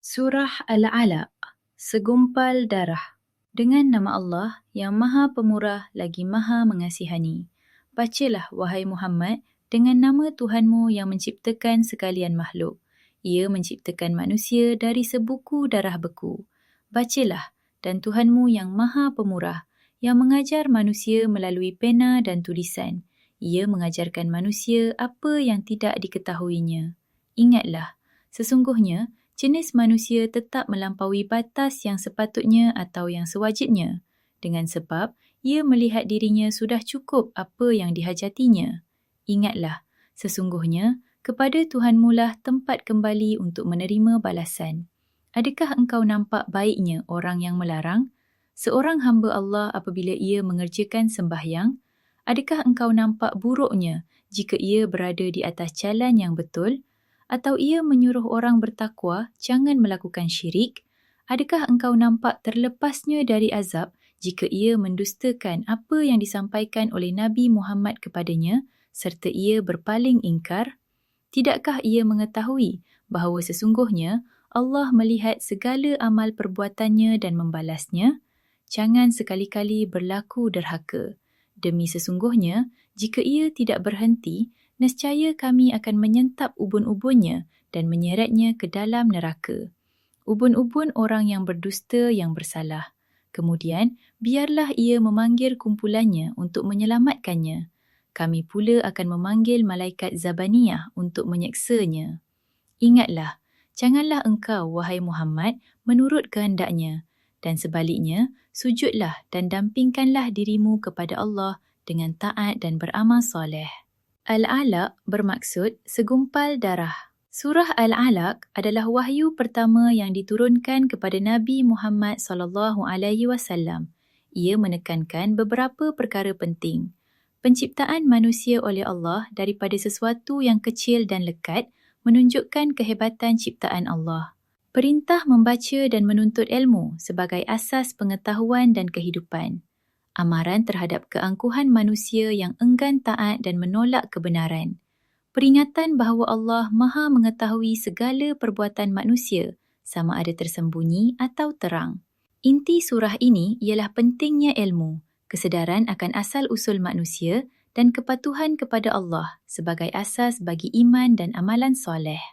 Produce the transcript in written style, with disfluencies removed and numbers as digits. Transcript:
Surah Al-Alaq, segumpal darah. Dengan nama Allah yang Maha Pemurah lagi Maha Mengasihani. Bacalah, wahai Muhammad, dengan nama Tuhanmu yang menciptakan sekalian makhluk. Ia menciptakan manusia dari sebuku darah beku. Bacalah, dan Tuhanmu yang Maha Pemurah, yang mengajar manusia melalui pena dan tulisan. Ia mengajarkan manusia apa yang tidak diketahuinya. Ingatlah, sesungguhnya, jenis manusia tetap melampaui batas yang sepatutnya atau yang sewajibnya, dengan sebab ia melihat dirinya sudah cukup apa yang dihajatinya. Ingatlah, sesungguhnya kepada Tuhanmu lah tempat kembali untuk menerima balasan. Adakah engkau nampak baiknya orang yang melarang? Seorang hamba Allah apabila ia mengerjakan sembahyang? Adakah engkau nampak buruknya jika ia berada di atas jalan yang betul? Atau ia menyuruh orang bertakwa jangan melakukan syirik? Adakah engkau nampak terlepasnya dari azab jika ia mendustakan apa yang disampaikan oleh Nabi Muhammad kepadanya serta ia berpaling ingkar? Tidakkah ia mengetahui bahawa sesungguhnya Allah melihat segala amal perbuatannya dan membalasnya? Jangan sekali-kali berlaku derhaka. Demi sesungguhnya, jika ia tidak berhenti, nescaya kami akan menyentap ubun-ubunnya dan menyeretnya ke dalam neraka. Ubun-ubun orang yang berdusta yang bersalah. Kemudian, biarlah ia memanggil kumpulannya untuk menyelamatkannya. Kami pula akan memanggil malaikat Zabaniyah untuk menyeksanya. Ingatlah, janganlah engkau, wahai Muhammad, menurut kehendaknya. Dan sebaliknya, sujudlah dan dampingkanlah dirimu kepada Allah dengan taat dan beramal soleh. Al-Alaq bermaksud segumpal darah. Surah Al-Alaq adalah wahyu pertama yang diturunkan kepada Nabi Muhammad SAW. Ia menekankan beberapa perkara penting. Penciptaan manusia oleh Allah daripada sesuatu yang kecil dan lekat menunjukkan kehebatan ciptaan Allah. Perintah membaca dan menuntut ilmu sebagai asas pengetahuan dan kehidupan. Amaran terhadap keangkuhan manusia yang enggan taat dan menolak kebenaran. Peringatan bahawa Allah Maha mengetahui segala perbuatan manusia, sama ada tersembunyi atau terang. Inti surah ini ialah pentingnya ilmu, kesedaran akan asal-usul manusia dan kepatuhan kepada Allah sebagai asas bagi iman dan amalan soleh.